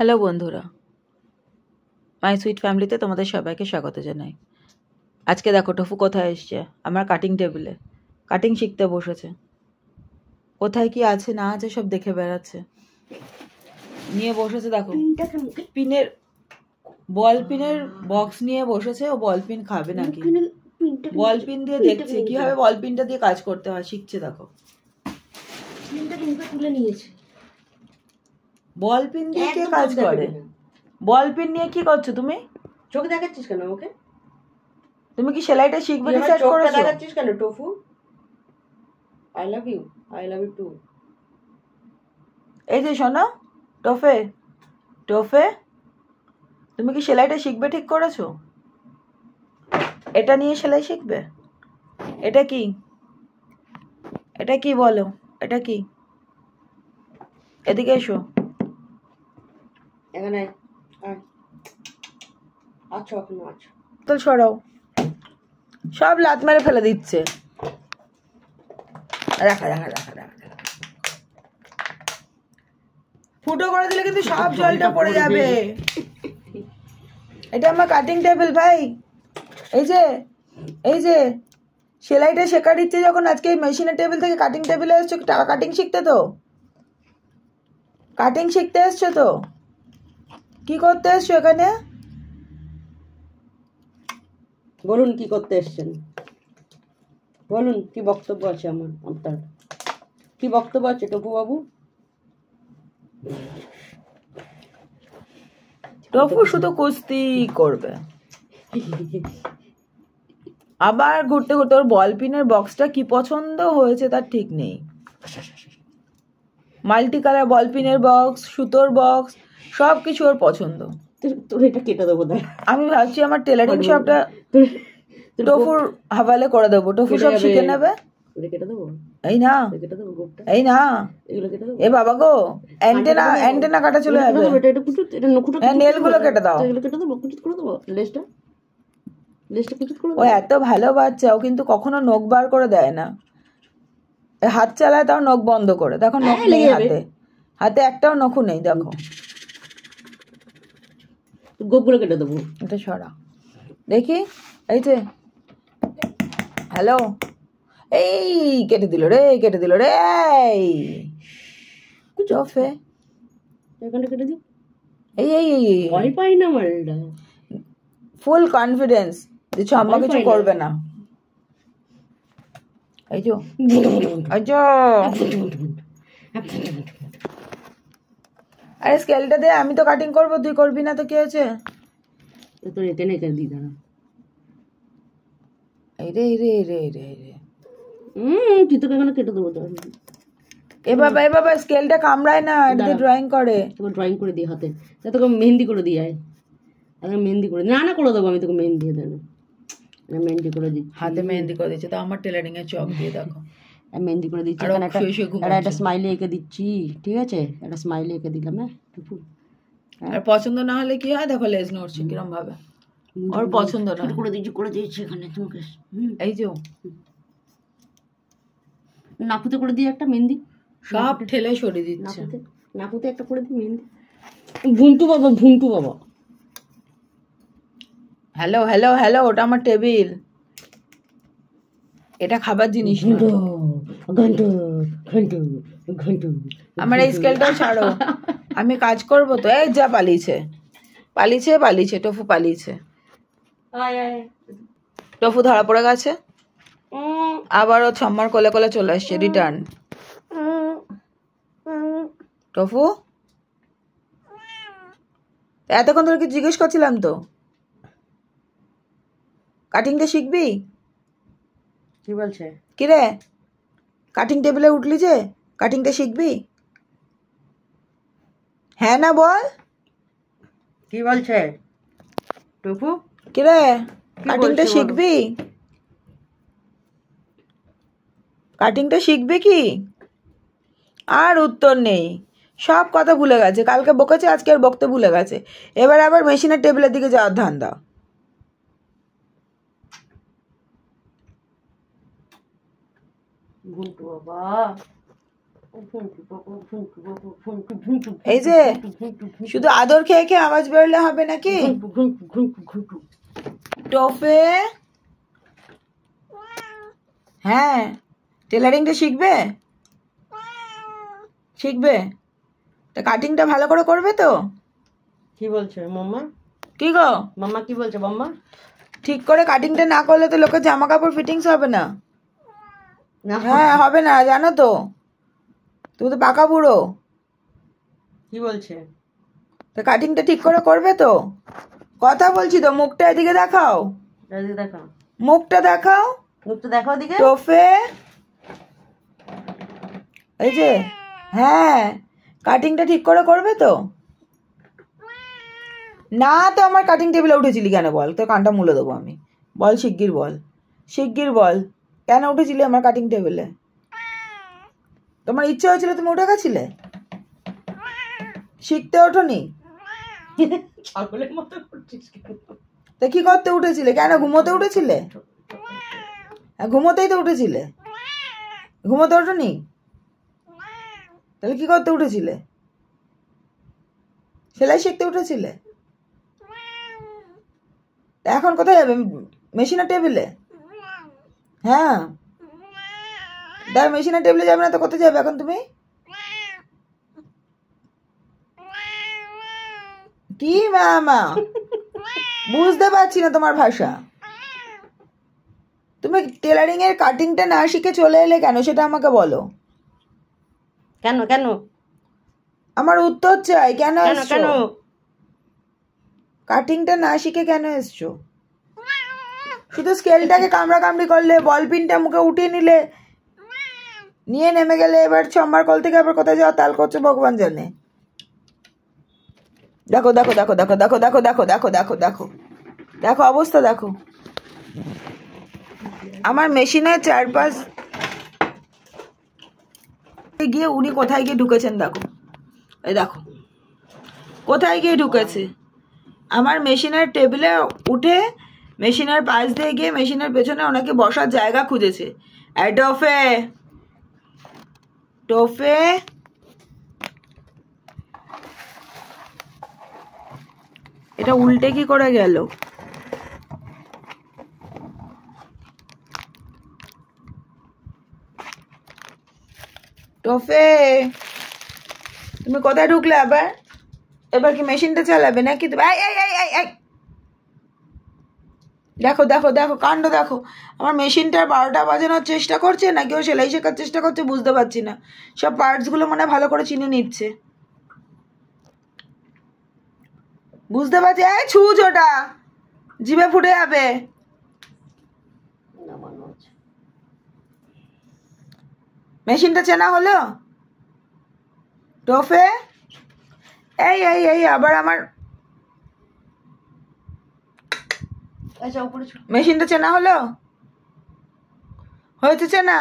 Hello বন্ধুরা, my sweet ফ্যামিলিতে তোমাদের সবাইকে স্বাগত জানাই। আজকে দেখো টফু কোথায় এসছে, আমার কাটিং টেবিলে কাটিং শিখতে বসেছে। কোথায় কি আছে না আছে সব দেখে বেড়াচ্ছে, নিয়ে বসেছে। দেখো পিনের বল পিনের বক্স নিয়ে বসেছে। ও বল পিন খাবে নাকি, বল পিন দিয়ে দেখছে কিভাবে বল পিনটা দিয়ে কাজ করতে হয়, শিখছে। দেখো তুলে নিয়েছে, বল পিন দিয়ে কে কাজ করে? বল পিন নিয়ে কি করছো তুমি? চোখ দেখাচ্ছিস কেন ওকে? তুমি কি সেলাইটা শিখবে ডিসাইড করেছো? দেখাচ্ছিস কেন টফু? I love you too. এই যে শোনো টফে, টফে তুমি কি সেলাইটা শিখবে ঠিক করেছো? এটা নিয়ে সেলাই শিখবে? এটা কি, এটা কি বলো, এটা কি? এদিকে এসো, এখানে আচ্ছা এখনো আচ্ছা তো সরাও। সব লাত মেরে ফেলে দিচ্ছে। রাখা রাখা রাখা রাখা, ফুটো করে দিলে কিন্তু সব জলটা পড়ে যাবে। এটা আমার কাটিং টেবিল ভাই। এই যে এই যে সেলাইটা শেখা দিচ্ছে যখন, আজকে এই মেশিনের টেবিল থেকে কাটিং টেবিলে এসছো কাটিং শিখতে। তো কাটিং শিখতে এসছো তো কি করতে এসছো এখানে? বলুন কি করতে এসেছেন, বলুন কি বক্তব্য আছে আপনার কি বক্তব্য আছে টপু বাবু? টফু শুধু কুস্তি করবে, আবার ঘুরতে ঘুরতে। ওর বল পিনের বক্সটা কি পছন্দ হয়েছে তার ঠিক নেই। মাল্টি কালার বল পিনের বক্স, সুতোর বক্স, সব কিছু ওর পছন্দ। তোর এটা কেটে দেবো। আমি ভাবছি আমার টেলারিং শপটা টফুর হাওয়ালে করে দেবো, টফু সব শিখে নেবে। এই না, এই না, এ বাবা গো, অ্যান্টেনা কাটা চলে যাবে। নেল গুলো কেটে দাও। ও এত ভালো বাচ্চা, ও কিন্তু কখনো নখ বার করে দেয় না। হাত চালায় তাও নখ বন্ধ করে। দেখো নখ নেই হাতে, হাতে একটাও নখও নেই। দেখো গোপগুলো কেটে দেবো। এটা সরা দেখি। এই যে হ্যালো, এই কেটে দিল রে, কেটে দিল রে। এই টফে এখানে কেটে দিই। এই এই এই ভয় পাই না মালটা, ফুল কনফিডেন্স দিচ্ছ আম্মা কিছু করবে না। এই যে এই যে, আরে স্কেলটা দে, আমি তো কাটিং করবো, তুই করবি না তো কি হয়েছে? তোর এখানে কেটে দিই দাঁড়া। এই রে এই রে এই রে এই রে এই রে, তুই তো এখানে কেটে দেবো। এ বাবা স্কেলটা কামড়ায় না, এটা ড্রয়িং করে। তোকে ড্রয়িং করে দিই হাতে, তোকে মেহেন্দি করে দিই। আয় মেহেন্দি করে না করে দেবো আমি তোকে, মেহেন্দি দিয়ে দেবো। মেহেন্দি করে দিচ্ছি, হাতে মেহেন্দি করে দিচ্ছে। তো আমার টেলারিং এর চক দিয়ে দেখো, মেহেন্দি করে দিচ্ছি। একটা স্মাইলি এঁকে দিচ্ছি, ঠিক আছে? একটা স্মাইলি এঁকে দিলাম। আর পছন্দ না হলে কি হয় দেখো, লেজ নড়ছে কিরম ভাবে। ওর পছন্দ না করে দিয়েছি এখানে তোমাকে। এই যে নাকুতে করে দিই একটা মেহেন্দি, সব ঠেলে সরিয়ে দিচ্ছে। নাকুতে একটা করে দিই মেহেন্দি। ভুন্টু বাবা। হ্যালো হ্যালো হ্যালো, ওটা আমার টেবিল, এটা খাবার জিনিস না। আমার এই স্কেলটাও ছাড়ো, আমি কাজ করবো তো। এই যা পালিয়েছে পালিয়েছে পালিয়েছে, টফু পালিয়েছে। টফু ধরা পড়ে গেছে, আবারও ছম্মার কোলে কোলে চলে আসছে। রিটার্ন টফু, এতক্ষণ ধরে কি জিজ্ঞেস করছিলাম তো, কাটিংটা শিখবি? কি বলছে? কি রে, কাটিং টেবিলে উঠলি যে, কাটিংটা শিখবি? হ্যাঁ না বল। কি বলছে টুকু? কি রে, কাটিংটা শিখবি? কাটিংটা শিখবি কি? আর উত্তর নেই, সব কথা ভুলে গেছে। কালকে বকেছে, আজকে আর বকতে ভুলে গেছে। এবার আবার মেশিনের টেবিলের দিকে যাওয়ার ধান্দা। ভুন্টু বাবা, এই যে শুধু আদর খেয়ে খেয়ে আওয়াজ বেরোলে হবে নাকি? টোফে, হ্যাঁ টেলারিংটা শিখবে? শিখবে তা কাটিংটা ভালো করে করবে তো? কি বলছে মাম্মা? কি গো মাম্মা কি বলছে মাম্মা? ঠিক করে কাটিংটা না করলে তো লোকের জামা কাপড় ফিটিংস হবে না। হ্যাঁ হবে না, জানো তো, তুমি তো পাকা বুড়ো। কি বলছে? তা কাটিংটা ঠিক করে করবে তো? কথা বলছি তো, মুখটা এদিকে দেখাও, এদিকে দেখাও, মুখটা দেখাও, মুখটা দেখাও দিকে। টোফে, এই যে হ্যাঁ কাটিংটা ঠিক করে করবে তো? না তো আমার কাটিং টেবিলে উঠেছিলি কেন বল, তোর কানটা মুলে দেবো আমি। বল শিগগির বল, শিগগির বল, কেন উঠেছিলি আমার কাটিং টেবিলে? তোমার ইচ্ছে হয়েছিল, তুমি উঠে গেছিলে? শিখতে ওঠোনি? ছাগলের মতো করছিস কেন? তা কি করতে উঠেছিলে? কেন ঘুমোতে উঠেছিলে? ঘুমোতেই তো উঠেছিলে, ঘুমোতে ওঠোনি? তাহলে কি করতে উঠেছিলে? সেলাই শিখতে উঠেছিলে? এখন কোথায় যাবে? মেশিনের টেবিলে? হ্যাঁ দেখ, মেশিনের টেবিলে যাবে না তো কোথায় যাবে এখন তুমি? কি মা বুঝতে পারছি না তোমার ভাষা। তুমি টেলারিং এর কাটিংটা না শিখে চলে এলে কেন, সেটা আমাকে বলো। কেন কেন? আমার উত্তর চাই, কেন কেন এসছো? কেন? কাটিংটা না শিখে কেন এসছো? শুধু স্কেলটাকে কামড়া কামড়ি করলে, বল পিনটা মুখে উঠিয়ে নিলে, নিয়ে নেমে গেলে, এবার সম্বার কল থেকে আবার কোথায় যাওয়া তাল করছো ভগবান জানে। দেখো দেখো দেখো দেখো দেখো দেখো দেখো দেখো দেখো দেখো দেখো অবস্থা দেখো। আমার মেশিনের চারপাশ গিয়ে উনি কোথায় গিয়ে ঢুকেছেন দেখো, এই দেখো কোথায় গিয়ে ঢুকেছে। আমার মেশিনের টেবিলে উঠে মেশিনের পাশ দিয়ে গিয়ে মেশিনের পেছনে ওনাকে বসার জায়গা খুঁজেছে। টোফে, টোফে, এটা উল্টে কি করে গেল? টোফে তুমি কোথায় ঢুকলে আবার? এবার কি মেশিনটা চালাবে নাকি? দেখো দেখো দেখো কাণ্ড দেখো। আমার মেশিনটার 12টা বাজানোর চেষ্টা করছে নাকি ও সেলাই শেখার চেষ্টা করছে বুঝতে পারছি না। সব পার্টসগুলো মনে ভালো করে চিনে নিচ্ছে, বুঝতে পারছি। ছুঁচ ওটা জিভে ফুটে যাবে। মেশিনটা চেনা হলো? টোফে, এই এই এই আবার আমার মেশিনটা চেনা হলো? হয়েছে চেনা?